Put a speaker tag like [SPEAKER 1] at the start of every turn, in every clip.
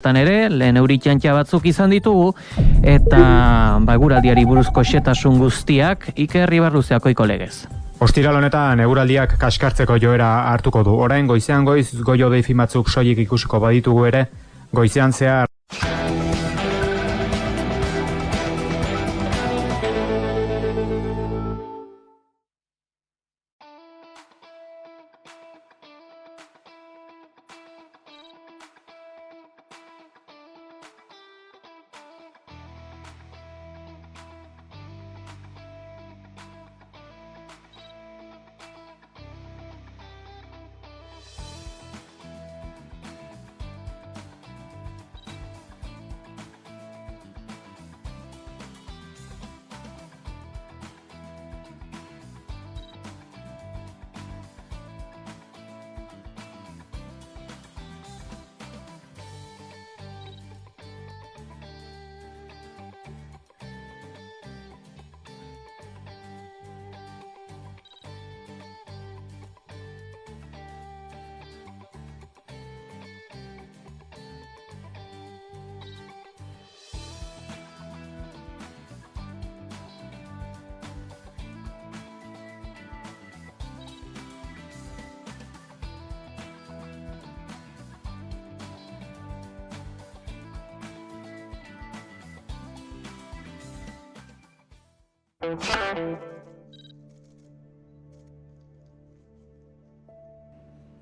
[SPEAKER 1] Ere, lehen euritxantxa batzuk izan ditugu, eta eguraldiari buruzko xetasun guztiak Iker Ibarluzeakoiko legez.
[SPEAKER 2] Ostiral honetan eguraldiak kaskartzeko joera hartuko du. Orain goizean goiz goio deifi batzuk soilik ikusiko baditugu ere, goizean zehar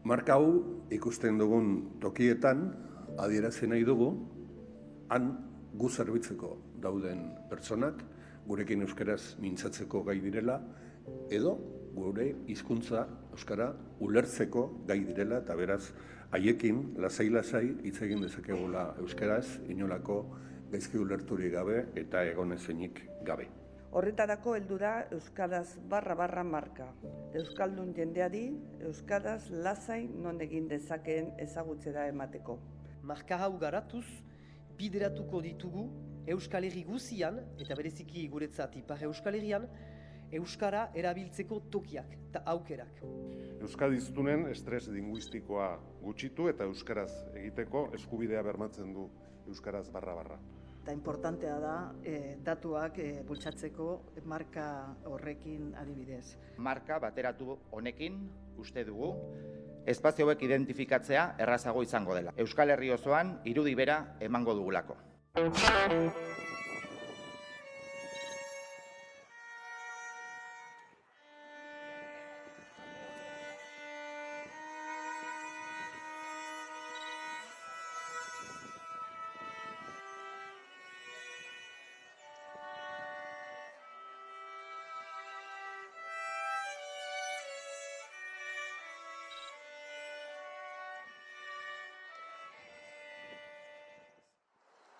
[SPEAKER 3] Marka hau ikusten dugun tokietan adierazi nahi dugu han gu zerbitzeko dauden pertsonak gurekin euskaraz mintzatzeko gai direla edo gure hizkuntza euskara ulertzeko gai direla eta beraz haiekin lasai hitz egin dezakegula euskaraz inolako gaizki ulerturik gabe eta egonezenik gabe.
[SPEAKER 4] Horretarako heldu da Euskaraz // marka. Euskaldun jendeari Euskaraz lasai non egin dezakeen ezagutzera emateko.
[SPEAKER 5] Marka hau garatuz, bideratuko ditugu Euskal Herri guzian, eta bereziki guretzat Ipar Euskal Herrian, Euskara erabiltzeko tokiak eta aukerak.
[SPEAKER 6] Euskadiztunen estres linguistikoa gutxitu eta Euskaraz egiteko eskubidea bermatzen du Euskaraz //
[SPEAKER 7] Eta importantea da datuak bultzatzeko marka horrekin adibidez.
[SPEAKER 8] Marka bateratu honekin uste dugu espazio hauek identifikatzea errazago izango dela. Euskal Herri osoan irudi bera emango dugulako.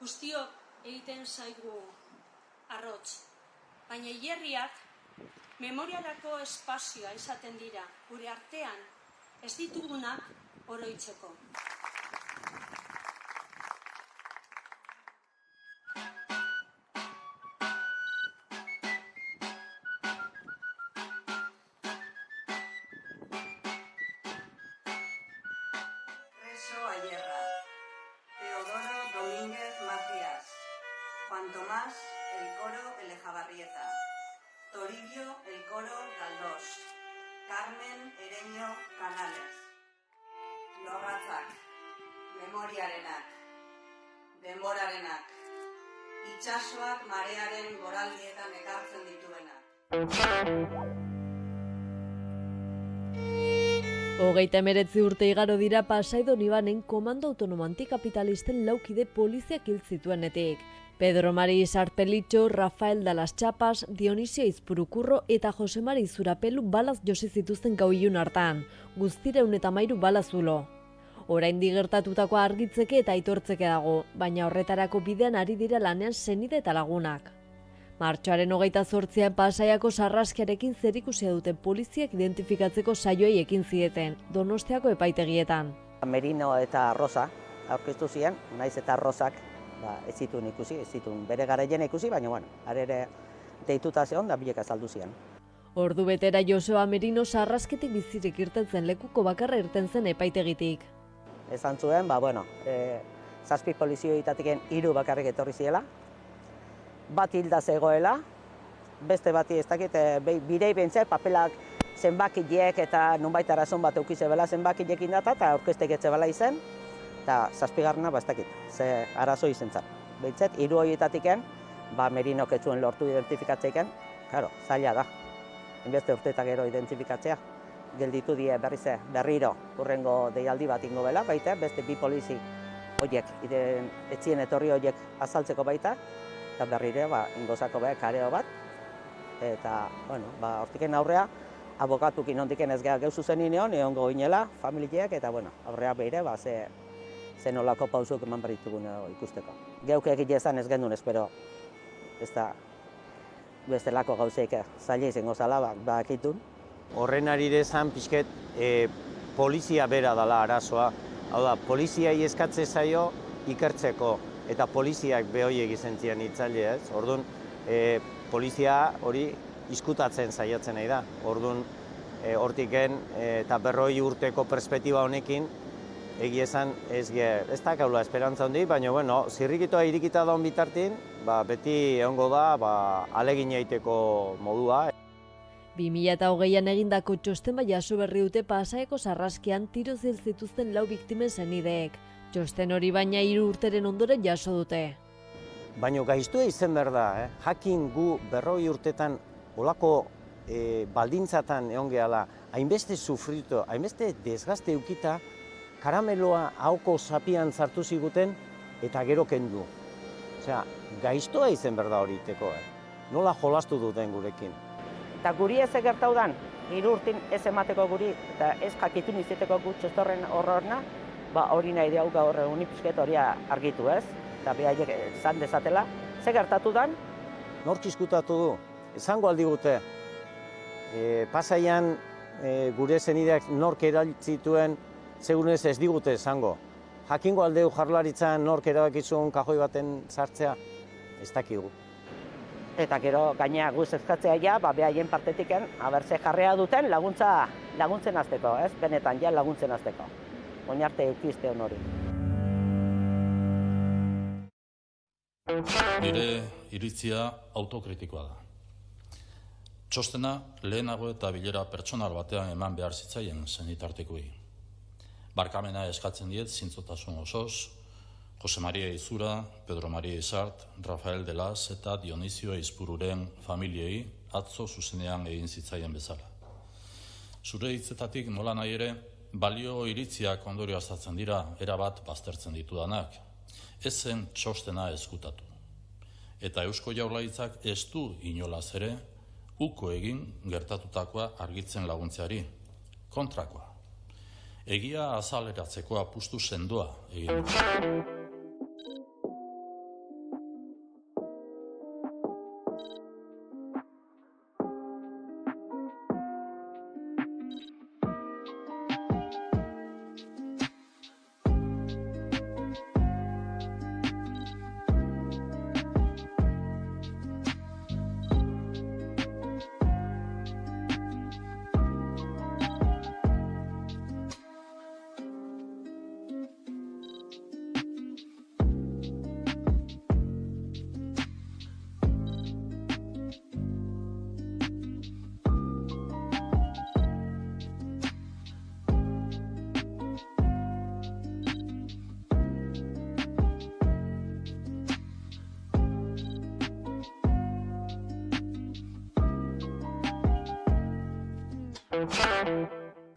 [SPEAKER 9] Guztiok egiten zaigu arrotz, baina hilerriak memoriarako espazioa izaten dira, gure artean ez ditugunak oroitzeko.
[SPEAKER 4] Reso Ayerra, Teodoro Domínguez Macías, Juan Tomás el Coro Elejabarrieta, Toribio el Coro Galdós, Carmen Ereño Canales. Lorratzak, memoriarenak, denborarenak, itsasoak marearen goraldietan ekartzen dituenak.
[SPEAKER 10] 39 urte igaro dira Pasaidon Ibanen komando autonomo antikapitalisten laukide poliziak hil zituenetik. Pedro Mari Sarpelitxo, Rafael Dalas Txapas, Dionisio Izpurukurro eta Jose Mari Zurapelu balaz josi zituzten gau ilun hartan, guztira 113 balazulo. Oraindik gertatutakoa argitzeke eta aitortzeke dago, baina horretarako bidean ari dira lanean senide eta lagunak. Martxoaren 28an Pasaiako sarraskiarekin zerikusia duten poliziak identifikatzeko saioei ekin zieten, Donostiako epaitegietan.
[SPEAKER 11] Merino eta Rosa aurkeztu ziren, naiz eta Rosak ez zituen ikusi, ez zituen bere garaien ikusi, baina arere deituta zeon da biek azaldu ziren.
[SPEAKER 10] Ordu betera Joseba Merino sarrasketik bizirik irten zen lekuko bakarra irten zen epaitegitik.
[SPEAKER 11] Esan zuen, 6 polizioitatiken 3 bakarrik etorri ziela, bat hilda zegoela, beste bati ez dakit, bidei bentzat papelak zenbakileek eta nunbait arazon bat eukizebela zenbakileekin data eta aurkeztek etzebela izen, eta 7. Ez dakit, ze arazo izen zen. Bentzat, 3 horietatiken, Merinok ez zuen lortu identifikatzeiken, claro, zaila da. Enbeste urteetak gero identifikatzea. Gelditu die berriro urrengo deialdi bat ingo bela, baita, beste 2 polizi horiek, etzien etorri horiek azaltzeko baita, eta berriro ingozako kareo bat, eta, hortiken aurrea, abokatukin ondiken ez geha geuzu zen ineon, egongo inela, familieak, eta, aurrea behire, ze nolako pausuk eman berritugun ikusteko. Geuk egile ezan ez gendun, espero, ez da, bestelako gauzeik zaila izango zala, bakitun.
[SPEAKER 12] Horren arire zan pixket polizia bera dela arazoa. Hau da, poliziai eskatze zaio ikertzeko, eta poliziak behoi egizentzien itzali ez. Orduan, polizia hori izkutatzen saiatzen nahi da. Orduan, hortiken eta 40 urteko perspektiba honekin, egiezan ez da kaula esperantza hondi, baina, zirrikitoa irikita daun bitartin, beti egongo da alegin egiteko modua.
[SPEAKER 10] 2008an egindako txosten jaso berri dute Pasaeko sarraskian tiroz hil zituzten 4 biktimen senideek. Txosten hori baina 3 urteren ondoren jaso dute.
[SPEAKER 12] Baina gaiztua izen behar da, jakin gu 40 urtetan olako baldintzatan egon gehala, hainbeste sufrito, hainbeste desgazte eukita, karameloa hauko zapian zartu ziguten eta gero kendu. Osea, gaiztoa izen behar da hori iteko, nola jolastu duten gurekin.
[SPEAKER 11] Eta guri ez egertau dan, 3 urtin ez emateko guri, eta ez jakitun izeteko gu txostorren horrorna, hori nahi diau gaur unipisket hori argitu ez, eta behaiek zan dezatela. Ze gertatu dan?
[SPEAKER 12] Nork izkutatu du? Esango aldi gute. Pasaian gure zenideak nork eraltzituen, segunez ez digute esango. Jakingo aldeu Jaurlaritzan nork erabakizun kajoi baten sartzea, ez dakigu.
[SPEAKER 11] Eta gero gainea guz eskatzea behaien partetiken, ze jarrea duten laguntzen azteko, ez? Benetan laguntzen azteko. Oinarte eukizte hori.
[SPEAKER 13] Nire iritzia autokritikoa da. Txostena lehenago eta bilera pertsonal batean eman behar zitzaien senitartekoi. Barkamena eskatzen diet zintzotasun osoz, Jose Maria Izura, Pedro Maria Izart, Rafael de Las eta Dionisio Izpururen familiei atzo zuzenean egin zitzaien bezala. Zure hitzetatik nola nahi ere, balio iritziak ondorio azatzen dira, erabat baztertzen ditudanak. Ez zen txostena ezkutatu. Eta Eusko Jaurlaritzak ez du inolaz ere, uko egin gertatutakoa argitzen laguntzeari. Kontrakoa. Egia azaleratzeko apustu sendoa egin du.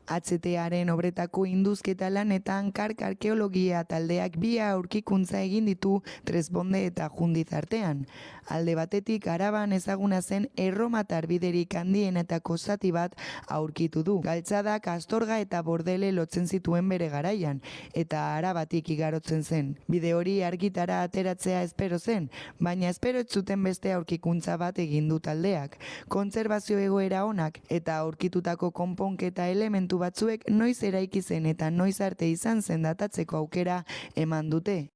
[SPEAKER 14] HTaren obretako induzketa lanetan kark arkeologia taldeak 2 aurkikuntza egin ditu Tresponde eta Jundiz artean. Alde batetik Araban ezaguna zen erromatar biderik handienetako zati bat aurkitu du. Galtzadak Astorga eta Bordele lotzen zituen bere garaian, eta Arabatik igarotzen zen. Bide hori argitara ateratzea espero zen, baina espero ez zuten beste aurkikuntza bat egin du taldeak. Kontserbazio egoera onak eta aurkitutako konponketa elementu batzuek noiz eraiki zen eta noiz arte izan zen datatzeko aukera eman dute.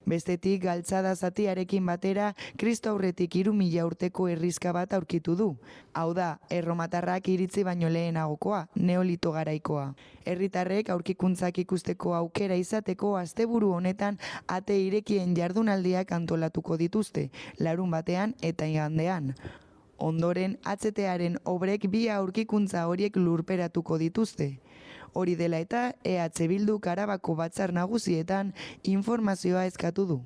[SPEAKER 14] Bestetik, galtzada zatiarekin batera, Kristo aurretik 3000 urteko herrizka bat aurkitu du. Hau da, erromatarrak iritzi baino lehenagokoa, neolito garaikoa. Herritarrek aurkikuntzak ikusteko aukera izateko asteburu honetan ate irekien jardunaldiak antolatuko dituzte, larun batean eta igandean. Ondoren, HTaren obrek bi aurkikuntza horiek lurperatuko dituzte. Hori dela eta EH Bilduk Arabako batzar nagusietan informazioa eskatu du.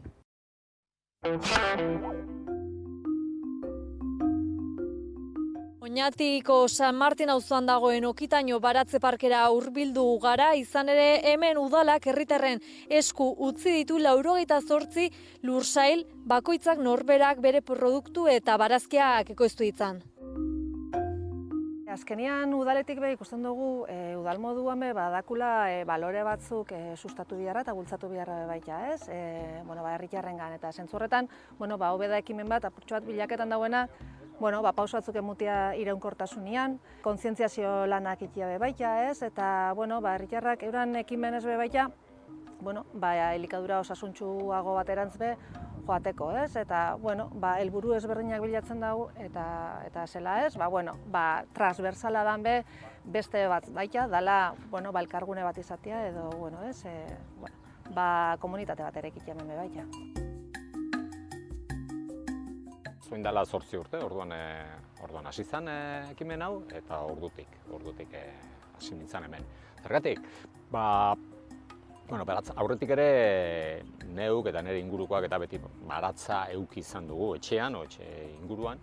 [SPEAKER 10] Oñatiko San Martin auzoan dagoen Okitaino baratze parkera hurbildu gara, izan ere hemen udalak herritarren esku utzi ditu 98 lursail bakoitzak norberak bere produktu eta barazkiak ekoiztu ditzan.
[SPEAKER 15] Azkenean udaletik ikusten dugu udal moduan badakula balore batzuk sustatu biharra eta bultzatu biharra baita, ez? Herritarrengan eta zentzu horretan, hobe da ekimen bat apurtxo bat bilaketan dauena, pauso batzuk emutia iraunkortasunian, kontzientziazio lanak ikia baita, ez? Eta herritarrak euran ekimenez baita, elikadura osasuntsuago baterantz joateko, ez? Eta, helburu ezberdinak bilatzen dugu, eta zela ez, transversala dan beste bat baita, dala, elkargune bat izatea, edo, ez? Komunitate bat ere ekitea hemen baita.
[SPEAKER 16] Zoin dela 8 urte, orduan hasi zen ekimen hau, eta ordutik hasi nintzen hemen. Zergatik, aurretik ere neuk eta nire ingurukoak eta beti baratza eduki izan dugu etxean, etxe inguruan.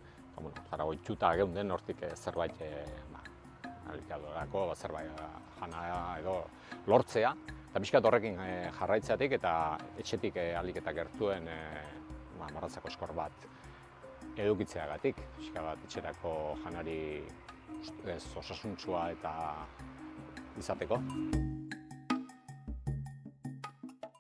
[SPEAKER 16] Zara oitxuta geunden hortik zerbait alikadorako, zerbait jana edo lortzea. Eta pixkat horrekin jarraitzatik eta etxetik aliketa gertuen baratzako eskor bat edukitzeagatik. Pixka bat etxerako janari osasuntsua eta izateko.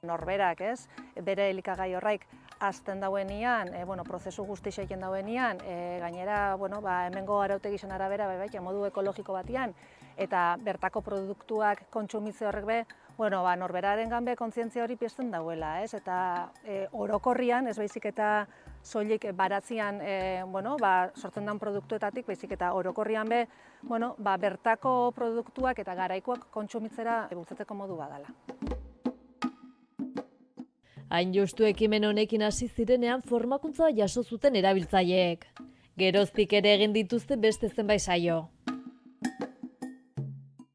[SPEAKER 15] Norberak, ez? Bere elikagai horraik azten dauenian, prozesu guzti egiten dauenian, gainera, hemengo arautegien arabera, modu ekologiko batian, eta bertako produktuak kontsumitze horrek norberaren ganbe kontzientzia hori pizten dauela, ez? Eta orokorrian, ez baizik eta soilik baratzean, sortzen den produktuetatik, baizik eta orokorrian bertako produktuak eta garaikoak kontsumitzera bultzatzeko modu badala.
[SPEAKER 10] Hain justu ekimen honekin hasi zirenean formakuntza jaso zuten erabiltzaileek. Geroztik ere egin dituzte beste zenbait saio.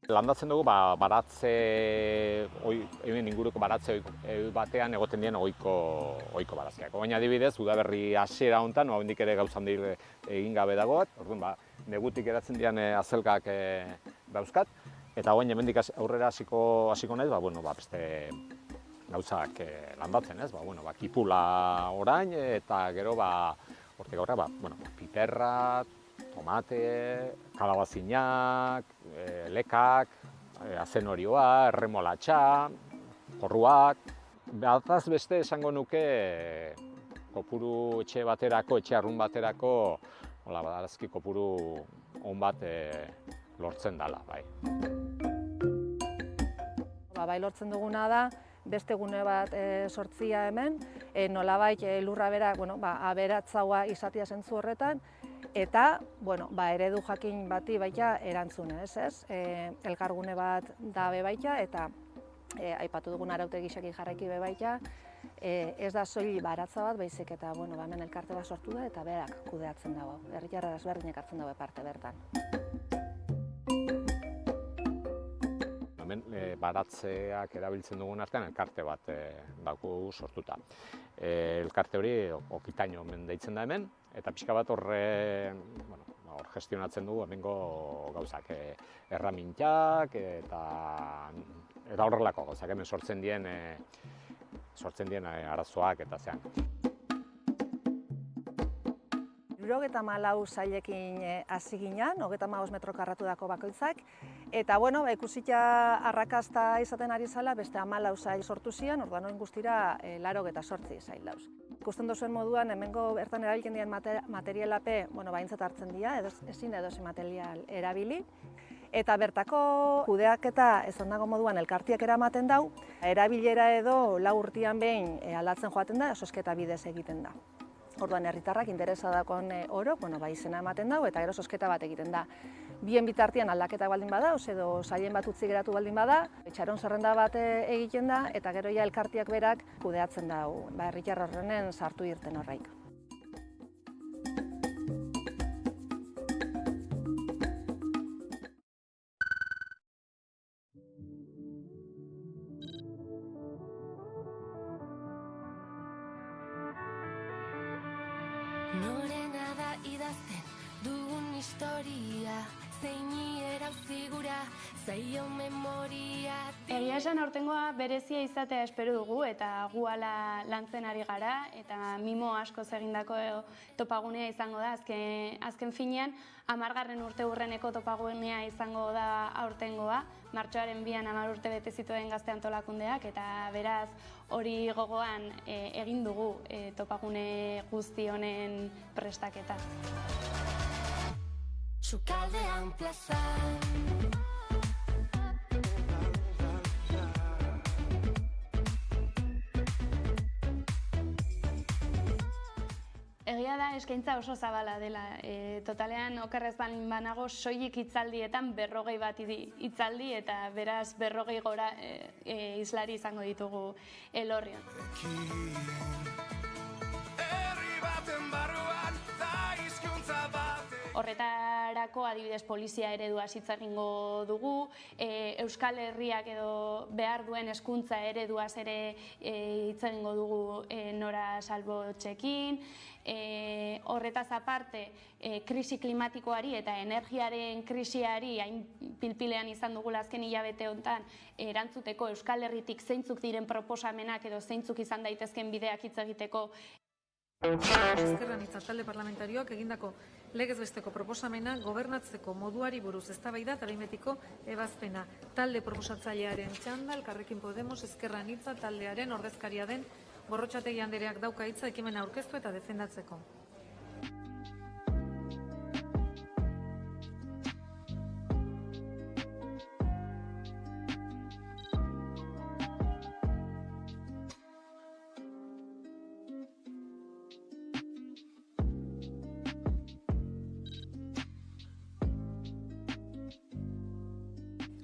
[SPEAKER 16] Landatzen dugu baratze, hemen inguruko baratze batean egoten dien ohiko barazkiak. Baina adibidez, udaberri hasiera honetan, oraindik ere gauza handik egin gabe dago bat, orduan negutik eratzen dian azelkak dauzkat, eta orain hemendik aurrera hasiko naiz, beste gauzak landatzen, ez? Kipula orain, eta gero hortik aurrera, piperra, tomate, kalabazinak, lekak, azenorioa, erremolatxa, porruak. Bataz beste esango nuke kopuru etxe arrun baterako, barazki kopuru on bat lortzen dela, bai.
[SPEAKER 15] Bai lortzen duguna da, beste gune bat sortzia hemen, nolabait lurra bera, aberatzaua izatea zentzu horretan, eta, eredu jakin bati baita erantzune, ez? Elkargune bat da baita, eta aipatu dugun arautegi xaki jarraiki baita, ez da soilik baratza bat, baizik eta, hemen elkarte bat sortu da, eta berak kudeatzen dago, herritarra ezberdinak hartzen dago parte bertan.
[SPEAKER 16] Hemen baratzeak erabiltzen dugun artean elkarte bat daukagu sortuta. Elkarte hori Okitaino deitzen da hemen, eta pixka bat hor gestionatzen dugu hemengo gauzak, erramintak eta horrelako gauzak, hemen sortzen dien arazoak eta zean.
[SPEAKER 15] 74 zailekin hasi ginen, 35 metro karratudako bakoitzak, eta ikusita arrakasta izaten ari zala, beste 14 zail sortu zian, orduan oin guztira 88 zail dauz. Ikusten duzuen moduan, hemengo bertan erabiltzen dien materialape, baintzat hartzen dira, ezin edozein material erabili, Eta bertako kudeaketa ez onago moduan elkartiak eramaten dau, erabilera edo 4 urtean behin aldatzen joaten da, sosketa bidez egiten da. Orduan herritarrak interesadakoan oro, izena ematen dau eta gero sosketa bat egiten da. Bien bitartean aldaketa baldin bada, edo sailen bat utzi geratu baldin bada, itxaron zerrenda bat egiten da eta gero ja elkartiak berak kudeatzen dau, herritar horrenen sartu irten horraik.
[SPEAKER 17] Norena da idazten dugun historia, zeini erauzi gura, zaio memoria.
[SPEAKER 18] Egia esan aurtengoa berezia izatea espero dugu eta gu ala lantzen ari gara eta mimo asko egindako topagunea izango da. Azken finean 10. urteurreneko topagunea izango da aurtengoa, martxoaren 2an 10 urte bete zituen Gazte Antolakundeak eta beraz hori gogoan egin dugu topagune guzti honen prestaketa.
[SPEAKER 17] Sukaldean plazan
[SPEAKER 18] Egia da eskaintza oso zabala dela. Totalean okerrez banago soilik hitzaldietan 40 bat hitzaldi eta beraz 40 gora islari izango ditugu Elorrion. Horretarako adibidez polizia eredua hitz egingo dugu, Euskal Herriak edo behar duen hezkuntza ereduaz ere hitz egingo dugu Nora Salbotxekin. Horretaz aparte, krisi klimatikoari eta energiaren krisiari hain pilpilean izan dugula azken hilabete honetan erantzuteko Euskal Herritik zeintzuk diren proposamenak edo zeintzuk izan daitezken bideak hitz egiteko.
[SPEAKER 15] Ezker Anitza talde parlamentarioak egindako legez besteko proposamena gobernatzeko moduari buruz eztabaida eta behin betiko ebazpena. Talde proposatzailearen txanda, Elkarrekin Podemos Ezker Anitza taldearen ordezkaria den Gorrotxategi Andereak dauka hitza ekimena aurkeztu eta defendatzeko.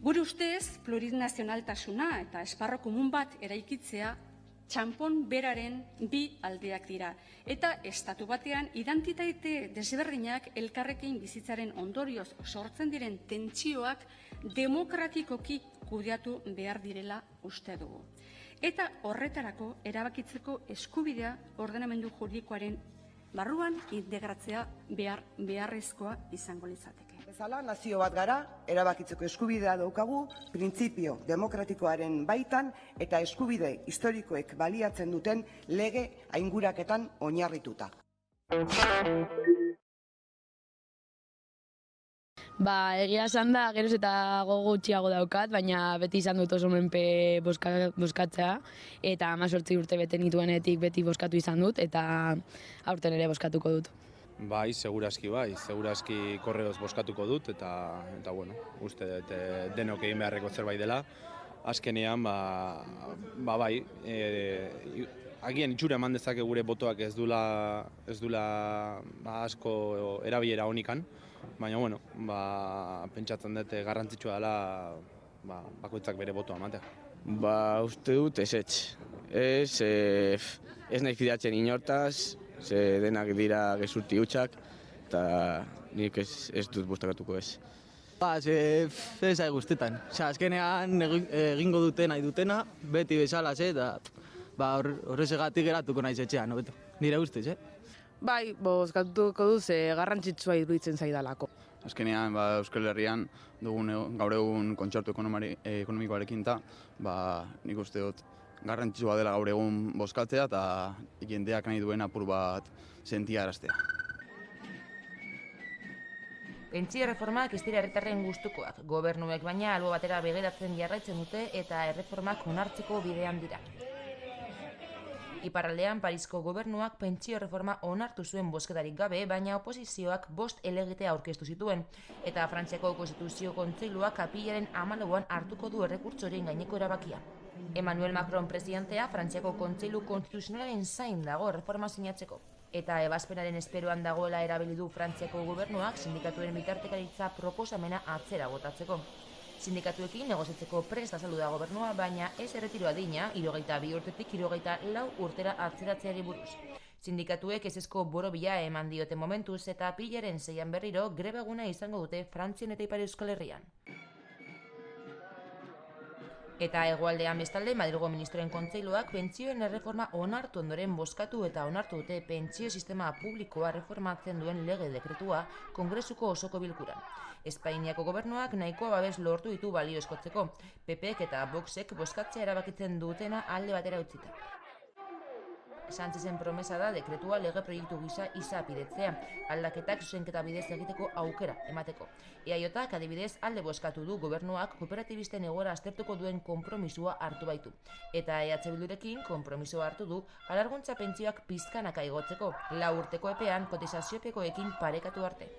[SPEAKER 19] Gure ustez, plurinazionaltasuna eta esparro komun bat eraikitzea txanpon beraren bi aldeak dira. Eta estatu batean identitate desberdinak elkarrekin bizitzaren ondorioz sortzen diren tentsioak demokratikoki kudeatu behar direla uste dugu. Eta horretarako erabakitzeko eskubidea ordenamendu juridikoaren barruan integratzea beharrezkoa izango litzateke.
[SPEAKER 20] Bezala, nazio bat gara, erabakitzeko eskubidea daukagu, printzipio demokratikoaren baitan eta eskubide historikoek baliatzen duten lege ainguraketan oinarrituta.
[SPEAKER 21] Egia esan da, geroz eta gogo gutxiago daukat, baina beti izan dut oso menpe boskatzea, eta 18 urte bete nituenetik beti boskatu izan dut, eta aurten ere boskatuko dut.
[SPEAKER 22] Bai, segurazki korreoz boskatuko dut, eta bueno, uste dut denok egin beharreko zerbait dela. Azkenean, bai, agian itxura eman dezake gure botoak ez dula asko erabilera honikan, baina, bueno, pentsatzen dut garrantzitsua dela bakoitzak bere botoa ematea.
[SPEAKER 23] Uste dut ezetz. Ez nahi fidatzen inortaz, ze denak dira gezurti hutsak, eta nik ez dut bostakatuko ez.
[SPEAKER 24] Ez ari guztetan. Azkenean egingo dutena dutena, beti bezalaz, eta horrezegatik geratuko naiz etxean, nire ustez,
[SPEAKER 25] Bai, bozkatuko duz garrantzitsua iruditzen zaidalako.
[SPEAKER 26] Azkenean, Euskal Herrian dugun gaur egun kontzertu ekonomikoarekin eta nik uste dut garrantzitsua dela gaur egun bozkatzea eta jendeak nahi duen apur bat sentiaraztea.
[SPEAKER 27] Pentsio erreformak ez dira herritarren gustukoak. Gobernuek baina albo batera begiratzen jarraitzen dute eta erreformak onartzeko bidean dira. Iparraldean, Parisko gobernuak pentsio reforma onartu zuen bozketarik gabe, baina oposizioak 5 helegitea aurkeztu zituen. Eta Frantziako Konstituzio Kontseiluak apirilaren 14an hartuko du errekurtsoren gaineko erabakia. Emmanuel Macron presidentea Frantziako Kontseilu Konstituzionalaren zain dago reforma sinatzeko. Eta ebazpenaren esperoan dagoela erabili du Frantziako gobernuak sindikatuen bitartekaritza proposamena atzera botatzeko. Sindikatuekin negoziatzeko prest azaldu da gobernua, baina ez erretiro adina 62 urtetik 64 urtera atzeratzeari buruz. Sindikatuek ezezko borobila eman diote momentuz eta apirilaren 6an berriro greba eguna izango dute Frantzian eta Ipar Euskal Herrian. Eta hegoaldean bestalde, Madrilgo Ministroen Kontseiluak pentsioen erreforma onartu ondoren bozkatu eta onartu dute pentsio sistema publikoa reformatzen duen lege dekretua Kongresuko osoko bilkuran. Espainiako gobernuak nahikoa babes lortu ditu balioeskotzeko, PPek eta Voxek bozkatzea erabakitzen dutena alde batera utzita. Sánchezen promesa da dekretua lege proiektu gisa izapidetzea, aldaketak zuzenketa bidez egiteko aukera emateko. EAJak adibidez alde bozkatu du gobernuak kooperatibisten egoera aztertuko duen konpromisua hartu baitu. Eta EH Bildurekin konpromisoa hartu du alarguntza pentsioak pizkanaka igotzeko, 4 urteko epean kotizaziopekoekin parekatu arte.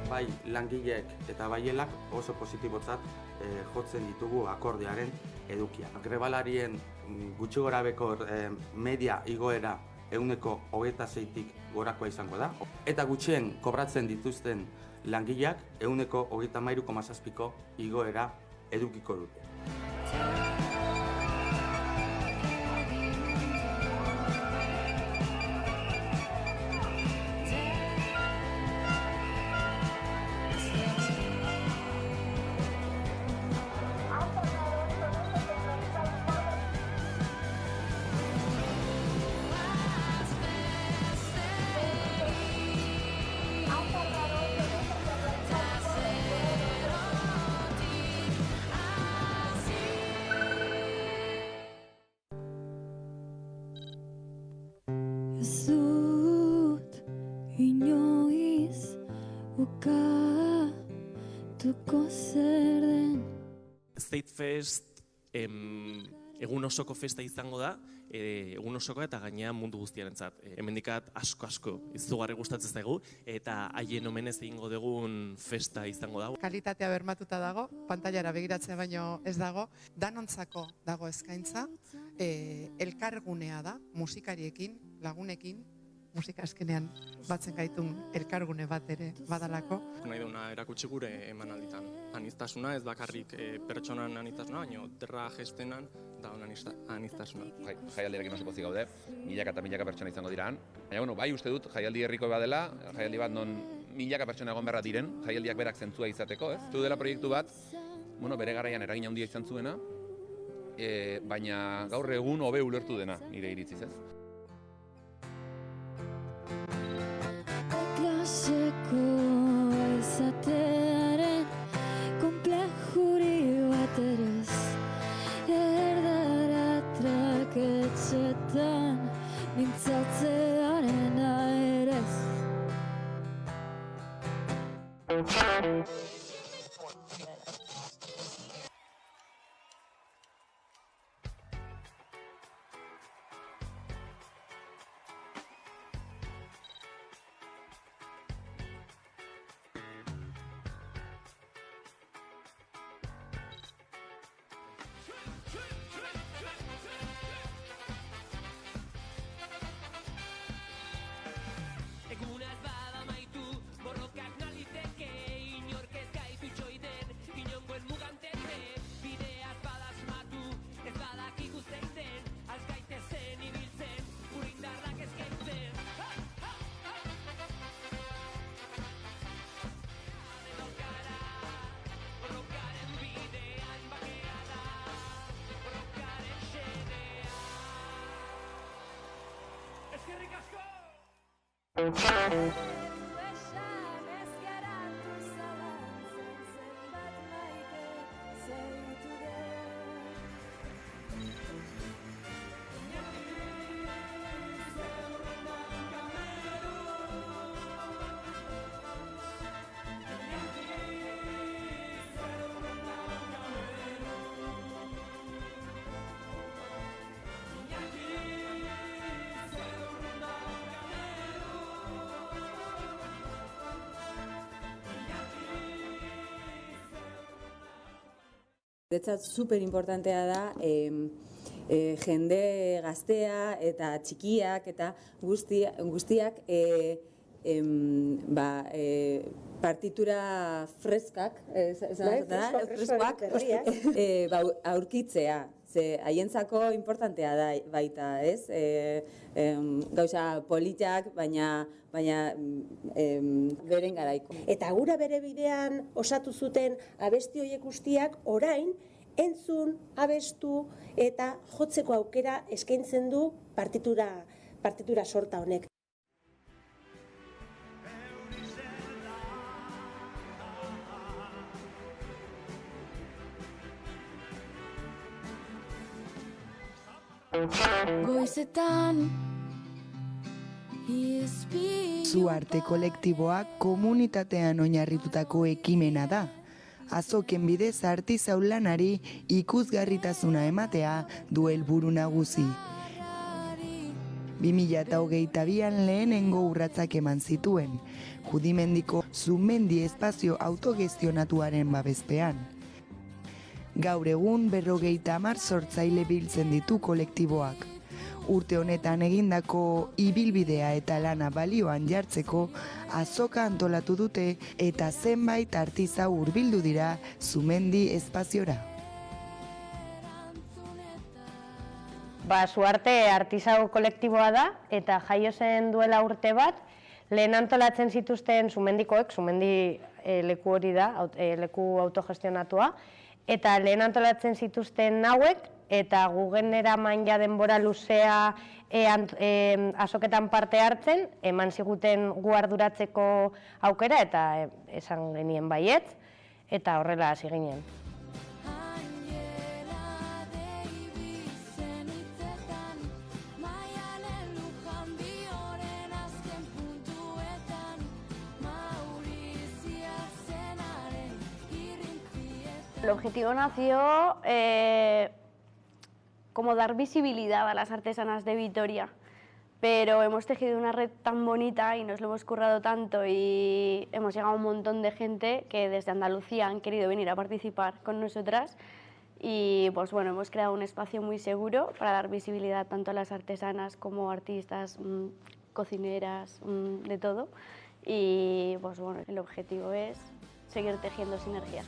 [SPEAKER 1] Bai, langileek eta baielak oso positibotzat jotzen ditugu akordearen edukia. Grebalarien gutxi gorabeko media igoera 26%tik gorakoa izango da. Eta gutxien kobratzen dituzten langileak 33,7%ko igoera edukiko dute.
[SPEAKER 2] State Fest egun osoko festa izango da, egun osoko eta gainean mundu guztiarentzat. Hemendikat asko izugarri gustatzen zaigu eta haien omenez egingo dugun festa izango da.
[SPEAKER 3] Kalitatea bermatuta dago, pantailara begiratzea baino ez dago, danontzako dago eskaintza, elkargunea da, musikariekin, lagunekin, musika azkenean batzen gaitun elkargune bat ere badalako.
[SPEAKER 2] Nahi duna erakutsi gure emanalditan. Aniztasuna ez bakarrik pertsonan aniztasuna, baina derra gestenan da aniztasuna.
[SPEAKER 5] Jaialdiarekin oso pozik gaude, milaka eta milaka pertsona izango diraan. Baina, bai uste dut, jaialdi herriko badela, jaialdi bat non milaka pertsona egon beharra diren, jaialdiak berak zentzua izateko, ez? Zu dela proiektu bat, bere garaian eragin handia izan zuena, baina gaur egun hobe ulertu dena, nire iritziz, ez?
[SPEAKER 6] Klaseko izatearen konplejuri bat erez, erdara traketxetan mintzatzearen aerez.
[SPEAKER 4] guretzat super importantea da jende gaztea eta txikiak eta guztiak partitura freskak, freskoak aurkitzea. Ze haientzako importantea da baita, ez? Gauza politak, baina beren garaiko.
[SPEAKER 7] Eta gura bere bidean osatu zuten abesti horiek guztiak orain entzun, abestu eta jotzeko aukera eskaintzen du partitura sorta honek.
[SPEAKER 17] Goizetan
[SPEAKER 14] Zu arte kolektiboak komunitatean oinarritutako ekimena da. Azoken bidez artisau lanari ikusgarritasuna ematea du helburu nagusi. 2022an lehenengo urratsak eman zituen, Judimendiko Zumendi espazio autogestionatuaren babespean. Gaur egun 50 sortzaile biltzen ditu kolektiboak. Urte honetan egindako ibilbidea eta lana balioan jartzeko azoka antolatu dute eta zenbait artisau hurbildu dira Zumendi espaziora.
[SPEAKER 8] Zuarte artisau kolektiboa da eta jaio zen duela urte bat, lehen antolatzen zituzten Zumendikoek, Zumendi leku hori da, leku autogestionatua, eta lehen antolatzen zituzten hauek, eta gugen eraman ja denbora luzea azoketan parte hartzen, eman ziguten gu arduratzeko aukera, eta esan genien baietz, eta horrela hasi ginen.
[SPEAKER 9] El objetivo nació como dar visibilidad a las artesanas de Vitoria, pero hemos tejido una red tan bonita y nos lo hemos currado tanto y hemos llegado a un montón de gente que desde Andalucía han querido venir a participar con nosotras y pues bueno, hemos creado un espacio muy seguro para dar visibilidad tanto a las artesanas como artistas, cocineras, de todo y pues bueno, el objetivo es seguir tejiendo sinergias.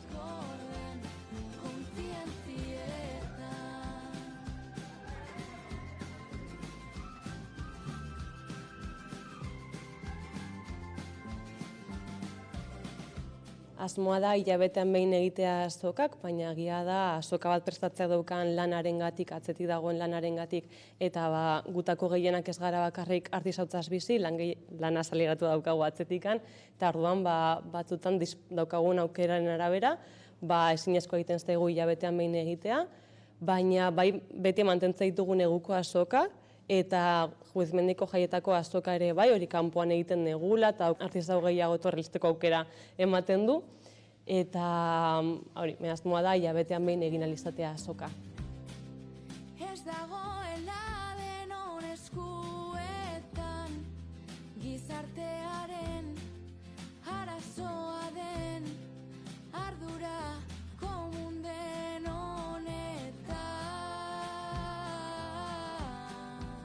[SPEAKER 11] Asmoa da hilabetean behin egitea azokak, baina egia da azoka bat prestatzea daukan lanarengatik, atzetik dagoen lanarengatik, eta gutako gehienak ez gara bakarrik artisautzaz bizi, lana saleratu daukagu atzetikan, eta orduan batzutan daukagun aukeraren arabera, ezinezko egiten zaigu hilabetean behin egitea, baina beti mantentzen ditugu neguko azoka, eta Judimendiko jaietako azoka ere hori kanpoan egiten negula, eta artisau gehiago etorreltzeko aukera ematen du, eta asmoa da hilabetean behin egin ahal izatea azoka.
[SPEAKER 17] Ez dagoela denon eskuetan, gizartearen arazoa den ardura komun den honetan.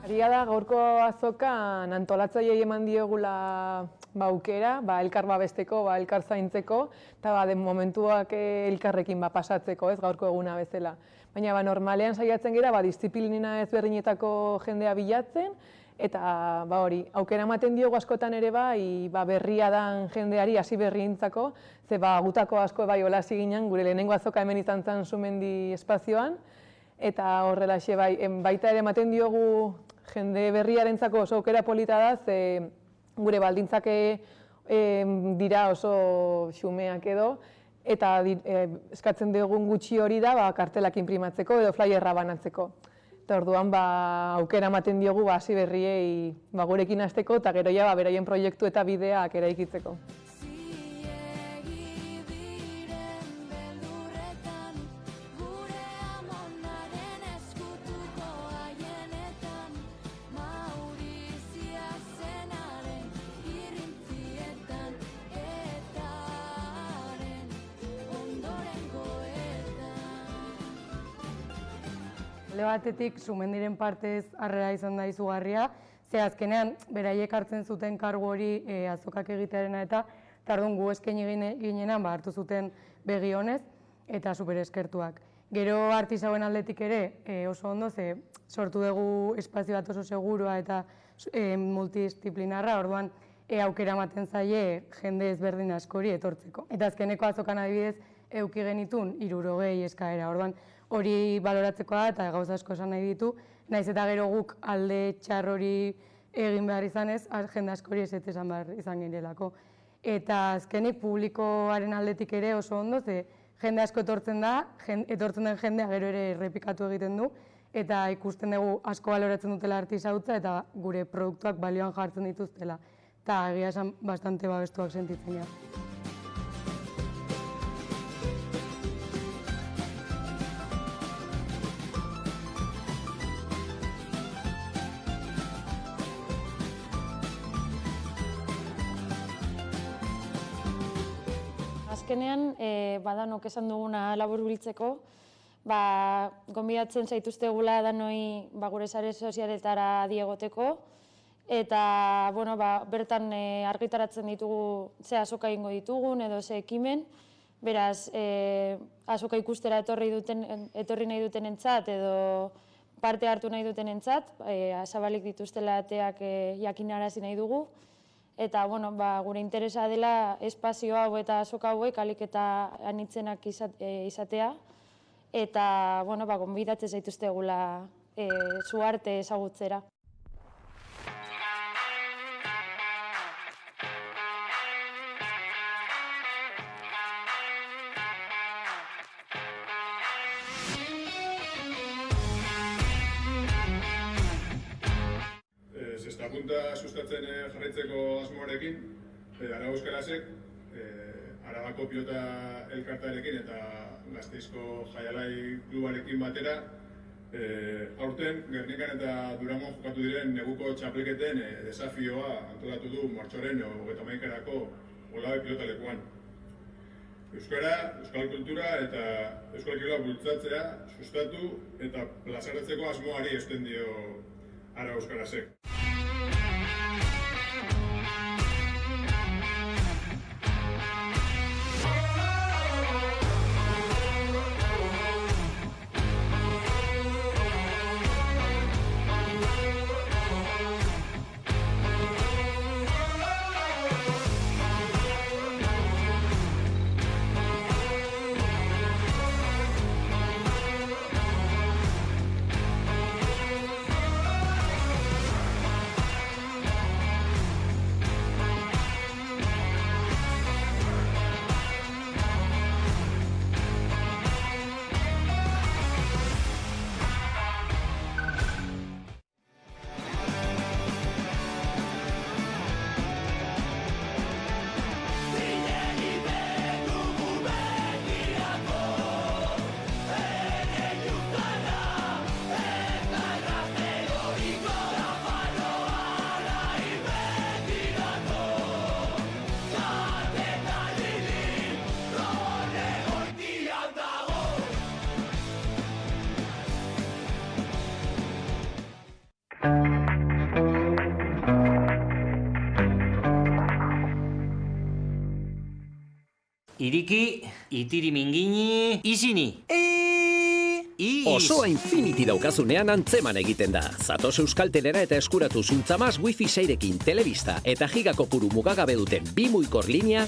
[SPEAKER 12] Egia da, gaurko azokan antolatzaileei eman diogula aukera, elkar babesteko, elkar zaintzeko, eta den momentuak elkarrekin pasatzeko, ez gaurko eguna bezala. Baina normalean saiatzen gira, disiplina ezberdinetako jendea bilatzen, eta aukera ematen diogu askotan ere berria dan jendeari hasi berrientzako, ze gutako asko hola hasi ginen, gure lehenengo azoka hemen izan zen Zumendi espazioan, eta horrelaxe baita ere ematen diogu jende berriarentzako oso aukera polita da, ze gure baldintzak dira oso xumeak edo, eta eskatzen dugun gutxi hori da kartelak inprimatzeko edo flyerra banatzeko. Eta orduan aukera ematen diogu hasi berriei gurekin hasteko eta gero beraien proiektu eta bideak eraikitzeko.
[SPEAKER 10] Alde batetik, Sumendiren partez harrera izan da izugarria, ze azkenean, beraiek hartzen zuten kargu hori azokak egitearena eta tardun gu eskaini ginenan hartu zuten begi honez eta super eskertuak. Gero artisauen aldetik ere oso ondo, ze sortu dugu espazio bat oso segurua eta multidisciplinarra, orduan aukera ematen zaie jende ezberdin askori etortzeko. Eta azkeneko azokan adibidez, eduki genitun 60 eskaera, orduan hori baloratzeko da eta gauza asko esan nahi ditu, naiz eta gero guk alde txar hori egin behar izanez, jende askori ezetz esan behar izan girelako. Eta azkenik publikoaren aldetik ere oso ondo, ze jende asko etortzen den jendea gero ere errepikatu egiten du, eta ikusten dugu asko baloratzen dutela artisautza eta gure produktuak balioan jartzen dituztela. Eta egia esan bastante babestuak sentitzen gara.
[SPEAKER 13] Azkenean, badanok esan duguna labur biltzeko, gonbidatzen zaituztegula danoi gure sare sozialetara diegoteko, eta bertan argitaratzen ditugu ze azoka egingo ditugun edo ze ekimen, beraz, azoka ikustera etorri nahi dutenentzat edo parte hartu nahi dutenentzat, zabalik dituztela ateak jakinarazi nahi dugu, eta gure interesa dela espazio hau eta azoka hauek ahalik eta anitzenak izatea, eta gonbidatzen zaituztegula zu arte ezagutzera.
[SPEAKER 15] Punta sustatzen jarraitzeko asmoarekin, Arau Euskarasek, Arabako Pilota Elkartearekin eta Gasteizko Jaialai Klubarekin batera, aurten Gernikan eta Durangon jokatu diren neguko txapelketen desafioa antolatu du martxoaren 21erako Olabe pilotalekuan. Euskara, euskal kultura eta euskal kirola bultzatzea sustatu eta plazaratzeko asmoari eusten dio Arau Euskarasek.
[SPEAKER 16] Iriki, itiri mingini, izini.
[SPEAKER 18] Osoa Infinity daukazunean antzeman egiten da. Zatoz Euskaltelera eta eskuratu Zultzamaz Wi-Fi 6rekin telebista eta gigakopuru mugagabe duten bi muikor linea